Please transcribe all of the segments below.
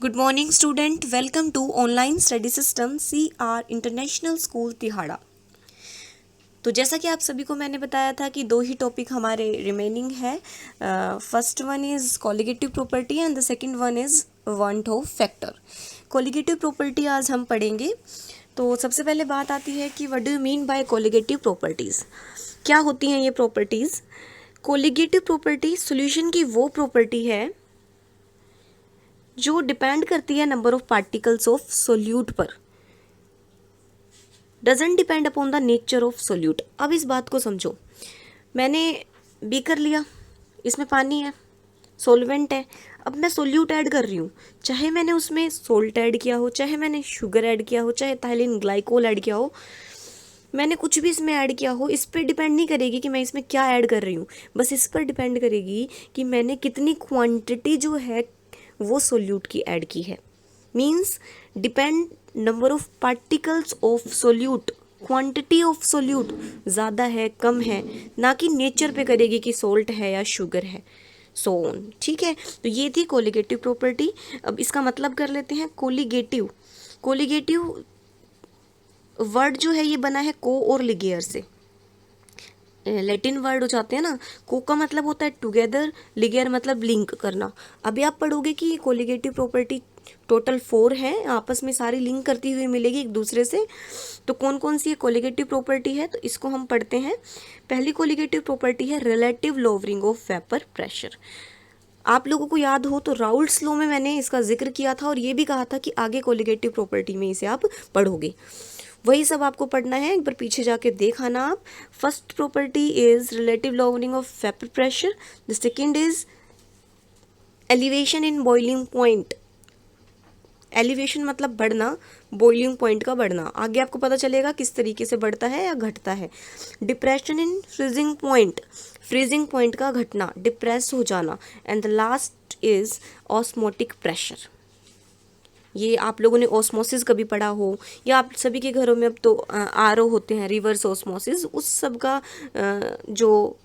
Good morning student, welcome to online study system CR international school Tihara. तो जैसा कि आप सभी को मैंने बताया था कि दो ही टॉपिक हमारे रिमेनिंग है। First one is colligative property and the second one is one of factor. Colligative property आज हम पढ़ेंगे। तो सबसे पहले बात आती है कि what do you mean by colligative properties, क्या होती हैं ये प्रॉपर्टीज़। कोलिगेटिव प्रॉपर्टी सॉल्यूशन की वो प्रॉपर्टी है जो डिपेंड करती है number of particles of solute पर, doesn't depend upon the nature of solute. अब इस बात को समझो, मैंने बीकर लिया, इसमें पानी है, सोलवेंट है, अब मैं सोल्यूट ऐड कर रही हूँ, चाहे मैंने उसमें सोल्ट ऐड किया हो, चाहे मैंने शुगर ऐड किया हो, चाहे इथाइलिन ग्लाइकोल ऐड किया हो, मैंने कुछ भी इसमें ऐड किया हो, इस पर डिपेंड नहीं करेगी कि मैं इसमें क्या ऐड कर रही हूँ, बस इस पर डिपेंड करेगी कि मैंने कितनी क्वांटिटी जो है वो सोल्यूट की ऐड की है। Means depend number of particles of solute, quantity of solute ज़्यादा है कम है, ना कि नेचर पे करेगी कि सोल्ट है या शुगर है, सो ऑन। ठीक है, तो ये थी कोलिगेटिव प्रॉपर्टी। अब इसका मतलब कर लेते हैं कोलिगेटिव। कोलिगेटिव वर्ड जो है ये बना है को और लिगेयर से, लैटिन वर्ड हो जाते हैं ना। को का मतलब होता है टुगेदर, लिगेयर मतलब लिंक करना। अभी आप पढ़ोगे कि कोलिगेटिव प्रॉपर्टी टोटल 4 है, आपस में सारी लिंक करती हुई मिलेगी एक दूसरे से। तो कौन कौन सी कोलिगेटिव प्रॉपर्टी है, तो इसको हम पढ़ते हैं। पहली कोलिगेटिव प्रॉपर्टी है relative lowering of vapour pressure. आप लोगों को याद हो तो राउल्ट्स लॉ में मैंने इसका जिक्र किया था और ये भी कहा था कि आगे कोलिगेटिव प्रॉपर्टी में इसे आप पढ़ोगे, वही सब आपको पढ़ना है। एक बार पीछे जाके देख आना आप। First property is relative lowering of vapour pressure, the second is elevation in boiling point. Elevation मतलब बढ़ना, बॉइलिंग पॉइंट का बढ़ना, आगे आपको पता चलेगा किस तरीके से बढ़ता है या घटता है। Depression in freezing point, freezing point का घटना, डिप्रेस हो जाना। And the last is osmotic pressure. ये आप लोगों ने ऑस्मोसिस कभी पढ़ा हो, या आप सभी के घरों में अब तो RO होते हैं, रिवर्स ऑस्मोसिस, उस सब का जो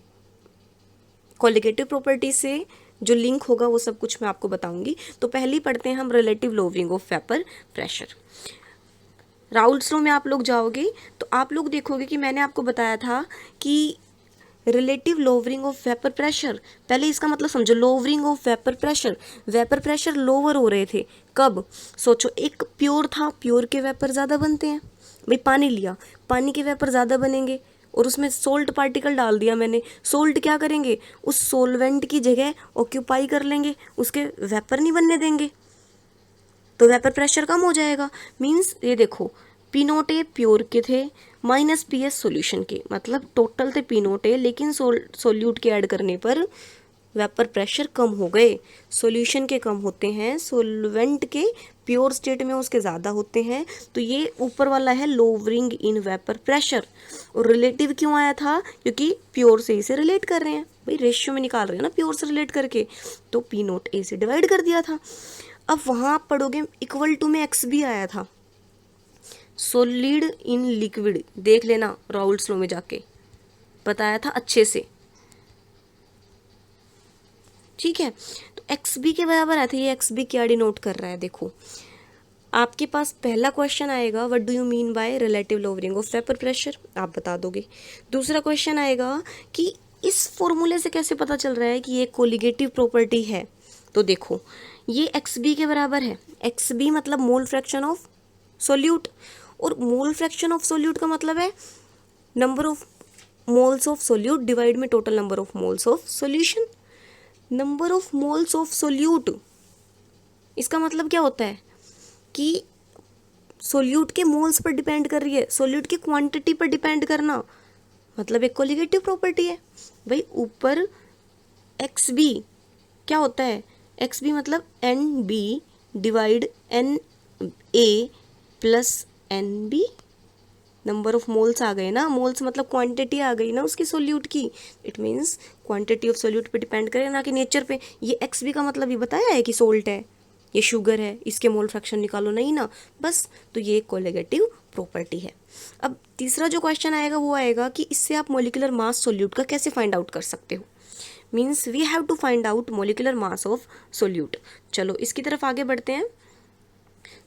कोलिगेटिव प्रॉपर्टी से जो लिंक होगा वो सब कुछ मैं आपको बताऊंगी। तो पहले पढ़ते हैं हम relative lowering of vapour pressure. Raoult's law में आप लोग जाओगे तो आप लोग देखोगे कि मैंने आपको बताया था कि relative lowering of vapour pressure, पहले इसका मतलब समझो। Lowering of vapour pressure, vapour pressure lower हो रहे थे कब, सोचो। एक प्योर था, प्योर के वेपर ज़्यादा बनते हैं। भाई पानी लिया, पानी के वेपर ज़्यादा बनेंगे, और उसमें सोल्ट पार्टिकल डाल दिया मैंने, सोल्ट क्या करेंगे, उस सोलवेंट की जगह ऑक्यूपाई कर लेंगे, उसके वेपर नहीं बनने देंगे, तो वेपर प्रेशर कम हो जाएगा। मीन्स ये देखो, पी नोट ए प्योर के थे, माइनस PS सॉल्यूशन के, मतलब टोटल थे पी नोट ए, लेकिन सोल्यूट के ऐड करने पर वेपर प्रेशर कम हो गए। सॉल्यूशन के कम होते हैं, सोलवेंट के प्योर स्टेट में उसके ज़्यादा होते हैं। तो ये ऊपर वाला है लोवरिंग इन वेपर प्रेशर। और रिलेटिव क्यों आया था, क्योंकि प्योर से इसे रिलेट कर रहे हैं, भाई रेशियो में निकाल रहे हैं ना प्योर से रिलेट करके, तो पी नोट ए से डिवाइड कर दिया था। अब वहाँ आप पढ़ोगे इक्वल टू में एक्स भी आया था, सोलिड इन लिक्विड, देख लेना राउल्ट्स लॉ में जाके बताया था अच्छे से। ठीक है, तो एक्स बी के बराबर आया था। ये एक्स बी क्या डिनोट कर रहा है, देखो आपके पास पहला क्वेश्चन आएगा what do you mean by relative lowering of vapour pressure, आप बता दोगे। दूसरा क्वेश्चन आएगा कि इस फॉर्मूले से कैसे पता चल रहा है कि ये कोलिगेटिव प्रॉपर्टी है। तो देखो ये एक्स बी के बराबर है, एक्स बी मतलब मोल फ्रैक्शन ऑफ सोल्यूट, और मोल फ्रैक्शन ऑफ सोल्यूट का मतलब है number of moles of solute divide में total number of moles of solution. Number of moles of solute, इसका मतलब क्या होता है कि सोल्यूट के मोल्स पर डिपेंड कर रही है, सोल्यूट की क्वांटिटी पर डिपेंड करना, मतलब एक कोलिगेटिव प्रॉपर्टी है। भाई ऊपर एक्स बी क्या होता है, एक्स बी मतलब NB divide NA plus NB, number of moles आ गए ना, मोल्स मतलब क्वांटिटी आ गई ना उसकी सोल्यूट की, it means quantity of solute पे डिपेंड करे ना कि नेचर पे। ये एक्स बी का मतलब ये बताया है कि सोल्ट है, ये शुगर है, इसके मोल फ्रैक्शन निकालो, नहीं ना, बस। तो ये कोलिगेटिव प्रॉपर्टी है। अब तीसरा जो क्वेश्चन आएगा वो आएगा कि इससे आप मोलिकुलर मास सोल्यूट का कैसे फाइंड आउट कर सकते हो। Means we have to find out molecular mass of solute. चलो इसकी तरफ आगे बढ़ते हैं।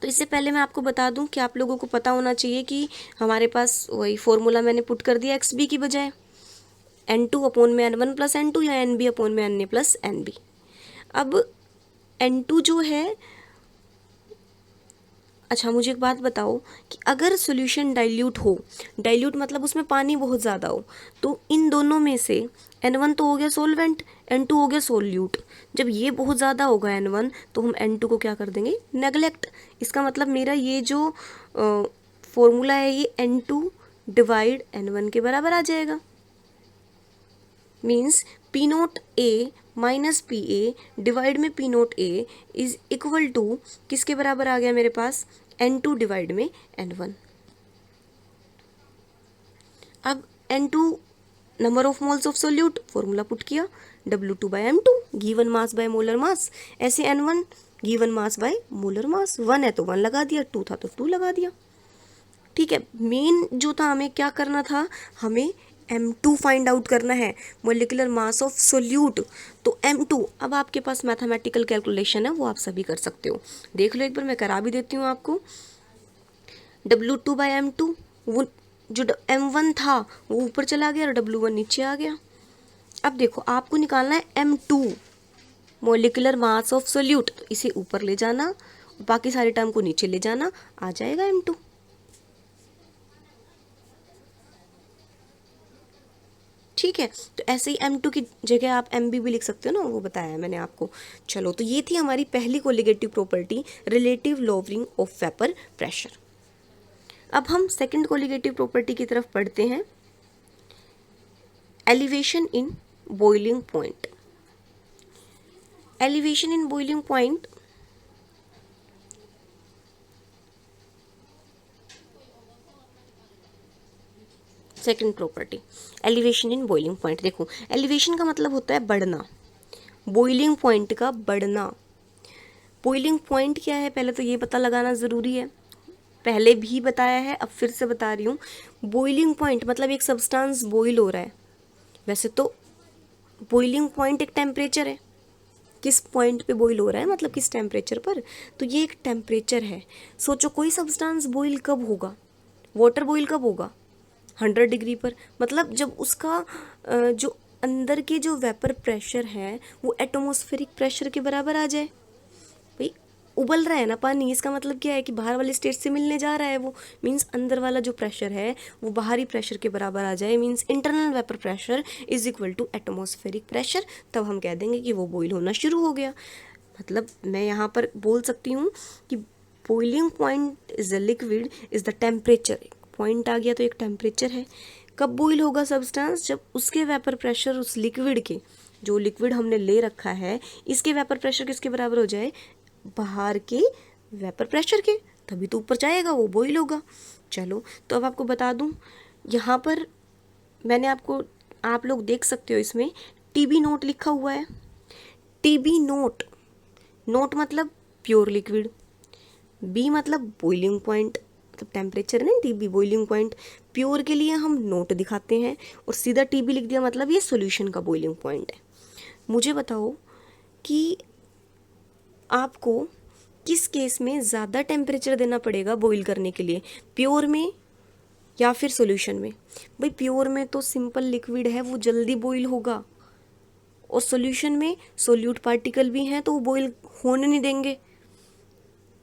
तो इससे पहले मैं आपको बता दूं कि आप लोगों को पता होना चाहिए कि हमारे पास वही फॉर्मूला मैंने पुट कर दिया एक्स बी की बजाय, N2 अपॉन में N1 प्लस N2 या NB अपॉन में NA प्लस NB। अब N2 जो है, अच्छा मुझे एक बात बताओ कि अगर सॉल्यूशन डाइल्यूट हो, डाइल्यूट मतलब उसमें पानी बहुत ज़्यादा हो, तो इन दोनों में से N1 तो हो गया सोलवेंट, N2 हो गया सोल्यूट। जब ये बहुत ज़्यादा होगा N1 तो हम N2 को क्या कर देंगे, नेगलेक्ट। इसका मतलब मेरा ये जो फॉर्मूला है ये N2 डिवाइड N1 के बराबर आ जाएगा। Means p naught A minus p A divide में p naught A is equal to किसके बराबर आ गया मेरे पास, N2 डिवाइड में N1। अब N2 number of moles of solute, formula put किया W2 by M2 given mass by molar mass, ऐसे N1 given mass by molar mass, 1 है तो 1 लगा दिया, 2 था तो 2 लगा दिया। ठीक है, मेन जो था हमें क्या करना था, हमें M2 फाइंड आउट करना है, मोलिकुलर मास ऑफ सोल्यूट। तो M2, अब आपके पास मैथमेटिकल कैलकुलेशन है वो आप सभी कर सकते हो, देख लो एक बार, मैं करा भी देती हूँ आपको। W2 बाई M2, वो जो M1 था वो ऊपर चला गया और W1 नीचे आ गया। अब देखो आपको निकालना है M2 molecular mass of solute, तो इसे ऊपर ले जाना, बाकी सारे टर्म को नीचे ले जाना, आ जाएगा M2। ठीक है, तो ऐसे ही M2 की जगह आप MB भी लिख सकते हो ना, वो बताया मैंने आपको। चलो, तो ये थी हमारी पहली colligative property, relative lowering of vapour pressure. अब हम सेकंड कोलिगेटिव प्रॉपर्टी की तरफ पढ़ते हैं, elevation in boiling point. Elevation in boiling point second property, elevation in boiling point. देखो, एलिवेशन का मतलब होता है बढ़ना, बॉइलिंग पॉइंट का बढ़ना। बॉइलिंग पॉइंट क्या है पहले तो ये पता लगाना ज़रूरी है, पहले भी बताया है अब फिर से बता रही हूँ। बॉइलिंग पॉइंट मतलब एक सब्सटेंस बॉइल हो रहा है, वैसे तो बॉइलिंग पॉइंट एक टेम्परेचर है, किस पॉइंट पे बॉईल हो रहा है मतलब किस टेम्परेचर पर, तो ये एक टेम्परेचर है। सोचो कोई सब्सटेंस बॉईल कब होगा, वाटर बॉईल कब होगा, 100 डिग्री पर, मतलब जब उसका जो अंदर के जो वेपर प्रेशर है वो एटमॉस्फेरिक प्रेशर के बराबर आ जाए। भाई उबल रहा है ना पानी, इसका मतलब क्या है कि बाहर वाले स्टेट से मिलने जा रहा है वो, मीन्स अंदर वाला जो प्रेशर है वो बाहरी प्रेशर के बराबर आ जाए, means internal vapour pressure is equal to atmospheric pressure, तब हम कह देंगे कि वो बॉईल होना शुरू हो गया। मतलब मैं यहाँ पर बोल सकती हूँ कि boiling point is the liquid is the temperature, point आ गया तो एक टेम्परेचर है। कब बॉईल होगा सब्सटेंस, जब उसके वेपर प्रेशर उस लिक्विड के, जो लिक्विड हमने ले रखा है इसके वेपर प्रेशर किसके बराबर हो जाए, बाहर के वेपर प्रेशर के, तभी तो ऊपर जाएगा वो बॉईल होगा। चलो, तो अब आपको बता दूं, यहाँ पर मैंने आपको, आप लोग देख सकते हो इसमें TB नोट लिखा हुआ है। TB नोट, नोट मतलब प्योर लिक्विड, B मतलब बॉइलिंग पॉइंट, मतलब टेम्परेचर है ना, TB बॉइलिंग पॉइंट, प्योर के लिए हम नोट दिखाते हैं और सीधा TB लिख दिया, मतलब ये सॉल्यूशन का बॉइलिंग पॉइंट है। मुझे बताओ कि आपको किस केस में ज़्यादा टेम्परेचर देना पड़ेगा बॉईल करने के लिए, प्योर में या फिर सॉल्यूशन में। भाई प्योर में तो सिंपल लिक्विड है वो जल्दी बॉईल होगा, और सॉल्यूशन में सोल्यूट पार्टिकल भी हैं तो वो बॉईल होने नहीं देंगे,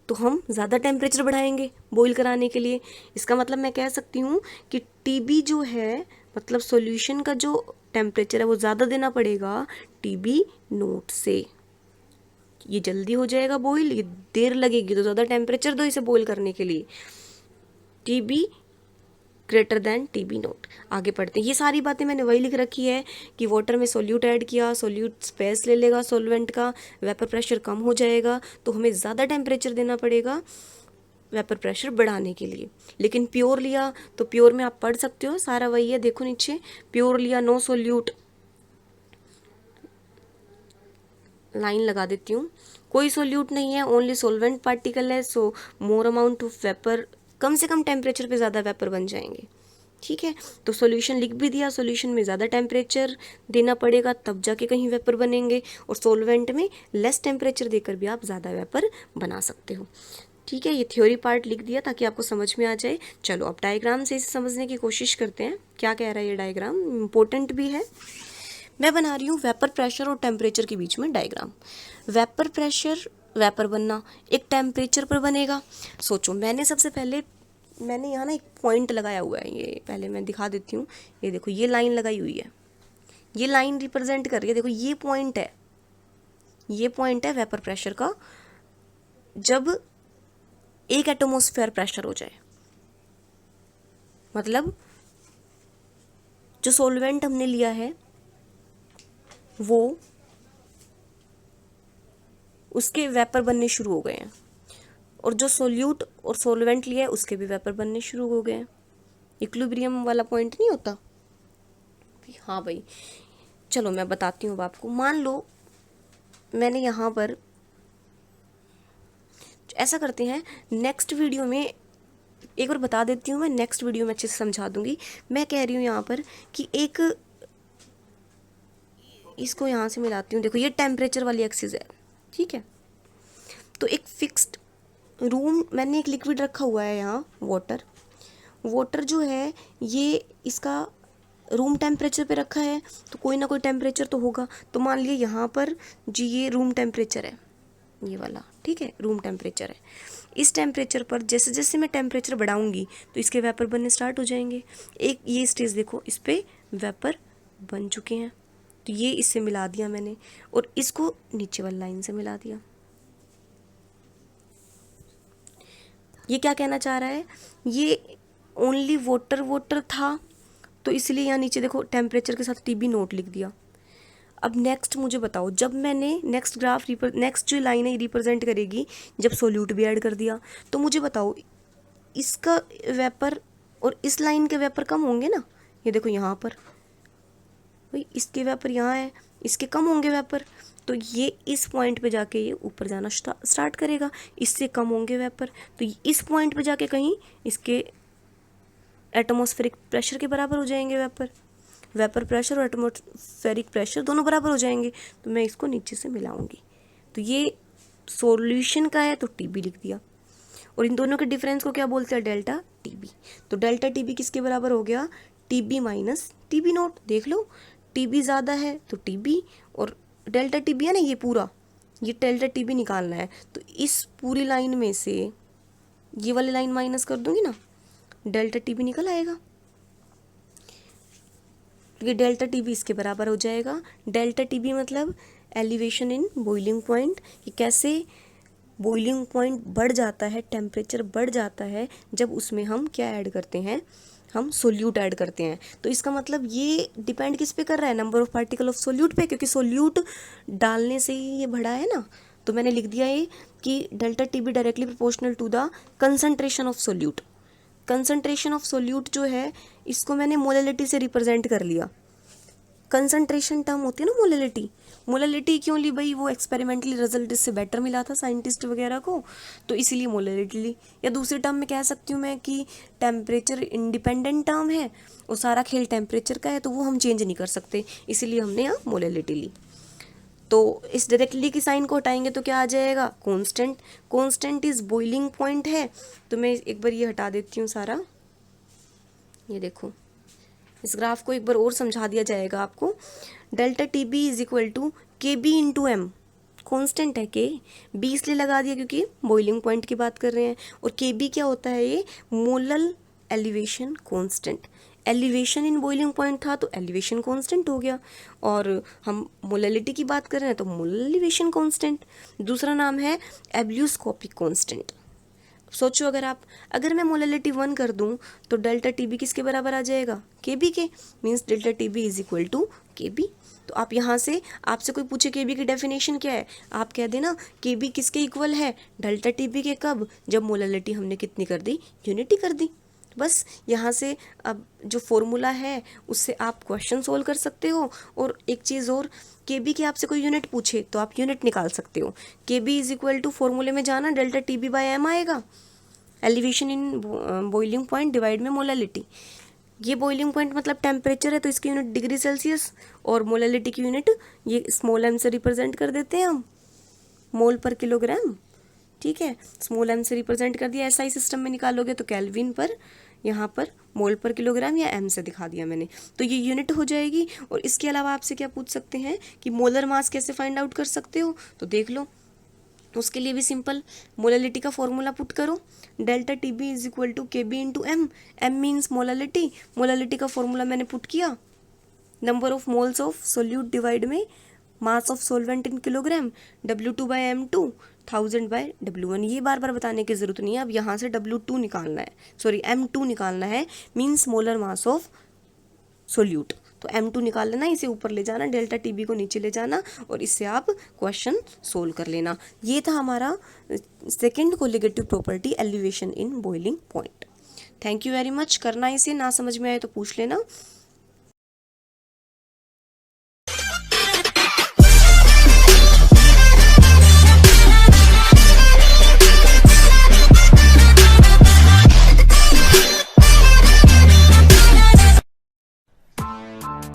तो हम ज़्यादा टेम्परेचर बढ़ाएंगे बॉईल कराने के लिए। इसका मतलब मैं कह सकती हूँ कि TB जो है मतलब सॉल्यूशन का जो टेम्परेचर है वो ज़्यादा देना पड़ेगा TB नोट से, ये जल्दी हो जाएगा बॉईल, ये देर लगेगी तो ज़्यादा टेम्परेचर दो इसे बॉईल करने के लिए। TB greater than TB note. आगे पढ़ते हैं, ये सारी बातें मैंने वही लिख रखी है कि वाटर में सोल्यूट ऐड किया, सोल्यूट स्पेस ले लेगा सॉल्वेंट का, वेपर प्रेशर कम हो जाएगा, तो हमें ज़्यादा टेम्परेचर देना पड़ेगा वेपर प्रेशर बढ़ाने के लिए। लेकिन प्योर लिया तो प्योर में आप पढ़ सकते हो, सारा वही है, देखो नीचे प्योर लिया, नो सोल्यूट, लाइन लगा देती हूँ, कोई सोल्यूट नहीं है, ओनली सोलवेंट पार्टिकल है, सो मोर अमाउंट ऑफ वेपर, कम से कम टेम्परेचर पे ज़्यादा वेपर बन जाएंगे। ठीक है, तो सॉल्यूशन लिख भी दिया, सॉल्यूशन में ज़्यादा टेम्परेचर देना पड़ेगा तब जाके कहीं वेपर बनेंगे, और सॉल्वेंट में लेस टेम्परेचर देकर भी आप ज़्यादा वेपर बना सकते हो। ठीक है, ये थ्योरी पार्ट लिख दिया ताकि आपको समझ में आ जाए। चलो अब डायग्राम से इसे समझने की कोशिश करते हैं, क्या कह रहा है ये डायग्राम, इम्पोर्टेंट भी है। मैं बना रही हूँ वेपर प्रेशर और टेम्परेचर के बीच में डायग्राम। वेपर प्रेशर, वेपर बनना एक टेम्परेचर पर बनेगा। सोचो, मैंने सबसे पहले मैंने यहाँ ना एक पॉइंट लगाया हुआ है, ये पहले मैं दिखा देती हूँ। ये देखो, ये लाइन लगाई हुई है, ये लाइन रिप्रेजेंट कर रही है, देखो ये पॉइंट है, ये पॉइंट है वेपर प्रेशर का जब 1 एटमॉस्फेयर प्रेशर हो जाए। मतलब जो सॉल्वेंट हमने लिया है वो उसके वेपर बनने शुरू हो गए हैं, और जो सोल्यूट और सॉल्वेंट लिया है उसके भी वेपर बनने शुरू हो गए हैं। इक्विलिब्रियम वाला पॉइंट नहीं होता। हाँ भाई, चलो मैं बताती हूँ अब आपको। मान लो मैंने यहाँ पर, ऐसा करते हैं नेक्स्ट वीडियो में, एक बार बता देती हूँ मैं, नेक्स्ट वीडियो में अच्छे से समझा दूंगी। मैं कह रही हूँ यहाँ पर कि एक, इसको यहाँ से मिलाती हूँ, देखो ये टेम्परेचर वाली एक्सिस है, ठीक है। तो एक फिक्स्ड रूम, मैंने एक लिक्विड रखा हुआ है यहाँ, वाटर। वाटर जो है ये इसका रूम टेम्परेचर पे रखा है, तो कोई ना कोई टेम्परेचर तो होगा। तो मान लिया यहाँ पर जी ये रूम टेम्परेचर है, ये वाला, ठीक है, रूम टेम्परेचर है। इस टेम्परेचर पर जैसे जैसे मैं टेम्परेचर बढ़ाऊंगी तो इसके वेपर बनने स्टार्ट हो जाएंगे। एक ये स्टेज देखो, इस पे वेपर बन चुके हैं, तो ये इससे मिला दिया मैंने, और इसको नीचे वाली लाइन से मिला दिया। ये क्या कहना चाह रहा है, ये ओनली वाटर वाटर था, तो इसलिए यहाँ नीचे देखो टेम्परेचर के साथ टीबी नोट लिख दिया। अब नेक्स्ट मुझे बताओ, जब मैंने नेक्स्ट ग्राफ नेक्स्ट जो लाइन है रिप्रेजेंट करेगी जब सोल्यूट भी ऐड कर दिया, तो मुझे बताओ इसका वेपर और इस लाइन के वेपर कम होंगे ना। ये देखो यहाँ पर भाई इसके वेपर यहाँ है, इसके कम होंगे वेपर, तो ये इस पॉइंट पे जाके ये ऊपर जाना स्टार्ट करेगा, इससे कम होंगे वेपर, तो इस पॉइंट पे जाके कहीं इसके एटमॉस्फेरिक प्रेशर के बराबर हो जाएंगे वेपर। वेपर प्रेशर और एटमॉस्फेरिक प्रेशर दोनों बराबर हो जाएंगे, तो मैं इसको नीचे से मिलाऊंगी। तो ये सॉल्यूशन का है तो टीबी लिख दिया, और इन दोनों के डिफरेंस को क्या बोलते हैं, डेल्टा टीबी। तो डेल्टा टीबी किसके बराबर हो गया, टीबी माइनस टीबी नोट। देख लो, टीबी ज़्यादा है तो टीबी, और डेल्टा टीबी है ना ये पूरा, ये डेल्टा टीबी निकालना है, तो इस पूरी लाइन में से ये वाली लाइन माइनस कर दूंगी ना, डेल्टा टीबी निकल आएगा। ये डेल्टा टीबी इसके बराबर हो जाएगा। डेल्टा टीबी मतलब एलिवेशन इन बॉइलिंग पॉइंट, कि कैसे बॉइलिंग पॉइंट बढ़ जाता है, टेम्परेचर बढ़ जाता है जब उसमें हम क्या ऐड करते हैं, हम सोल्यूट ऐड करते हैं। तो इसका मतलब ये डिपेंड किस पे कर रहा है, number of particle of solute पे, क्योंकि सोल्यूट डालने से ही ये बढ़ा है ना। तो मैंने लिख दिया ये कि delta T B directly proportional to the concentration of solute. Concentration of solute जो है इसको मैंने मोलैलिटी से रिप्रेजेंट कर लिया। कंसंट्रेशन टर्म होती है ना मोलैलिटी, मोलैलिटी क्यों ली भाई, वो एक्सपेरिमेंटली रिजल्ट इससे बेटर मिला था साइंटिस्ट वगैरह को, तो इसीलिए मोलैलिटी ली। या दूसरी टर्म में कह सकती हूँ मैं कि टेम्परेचर इंडिपेंडेंट टर्म है और सारा खेल टेम्परेचर का है, तो वो हम चेंज नहीं कर सकते, इसीलिए हमने यहाँ मोलैलिटी ली। तो इस डायरेक्टली की साइन को हटाएंगे तो क्या आ जाएगा, constant. Constant is boiling point है, तो मैं एक बार ये हटा देती हूँ सारा। ये देखो, इस ग्राफ को एक बार और समझा दिया जाएगा आपको। Delta T B is equal to K B into m, constant है के, बी इसलिए लगा दिया क्योंकि बॉइलिंग पॉइंट की बात कर रहे हैं, और के बी क्या होता है, ये molal elevation constant. Elevation in boiling point था तो एलिवेशन कांस्टेंट हो गया, और हम मोलैलिटी की बात कर रहे हैं तो मोलल एलिवेशन कांस्टेंट। दूसरा नाम है एब्ल्यूस्कोपिक कांस्टेंट। सोचो, अगर मैं मोलैलिटी 1 कर दूं तो डेल्टा टी बी किसके बराबर आ जाएगा, के बी के, means delta T B is equal to K B. तो आप यहाँ से, आपसे कोई पूछे के बी की डेफिनेशन क्या है, आप कह देना के बी किसके इक्वल है, डेल्टा टी बी के। कब, जब मोलैलिटी हमने कितनी कर दी, यूनिटी कर दी। बस यहाँ से अब जो फॉर्मूला है उससे आप क्वेश्चन सोल्व कर सकते हो। और एक चीज़ और, के बी की आपसे कोई यूनिट पूछे तो आप यूनिट निकाल सकते हो। के बी इज इक्वल टू फॉर्मूले में जाना, delta T b by m आएगा, elevation in boiling point divide में मोलैलिटी। ये बॉइलिंग पॉइंट मतलब टेम्परेचर है तो इसकी यूनिट डिग्री सेल्सियस, और मोलैलिटी की यूनिट ये स्मॉल एम से रिप्रेजेंट कर देते हैं हम, मोल पर किलोग्राम। ठीक है, स्मॉल m से रिप्रेजेंट कर दिया। SI सिस्टम में निकालोगे तो केल्विन पर, यहाँ पर मोल पर किलोग्राम या m से दिखा दिया मैंने, तो ये यूनिट हो जाएगी। और इसके अलावा आपसे क्या पूछ सकते हैं कि मोलर मास कैसे फाइंड आउट कर सकते हो, तो देख लो। उसके लिए भी सिंपल, मोलैलिटी का फॉर्मूला पुट करो, delta TB is equal to KB into m। m means molality, molality का फॉर्मूला मैंने पुट किया, number of moles of solute divide में mass of solvent in kilogram, W2 by M2, 1000 by W1। ये बार बार बताने की जरूरत नहीं है। अब यहाँ से W2 निकालना है, सॉरी M2 निकालना है, means molar mass of solute. तो M2 निकाल लेना, इसे ऊपर ले जाना, डेल्टा TB को नीचे ले जाना, और इससे आप क्वेश्चन सोल्व कर लेना। ये था हमारा second colligative property, elevation in boiling point. Thank you very much. करना इसे, ना समझ में आए तो पूछ लेना।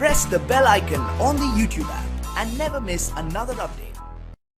Press the bell icon on the YouTube app and never miss another update.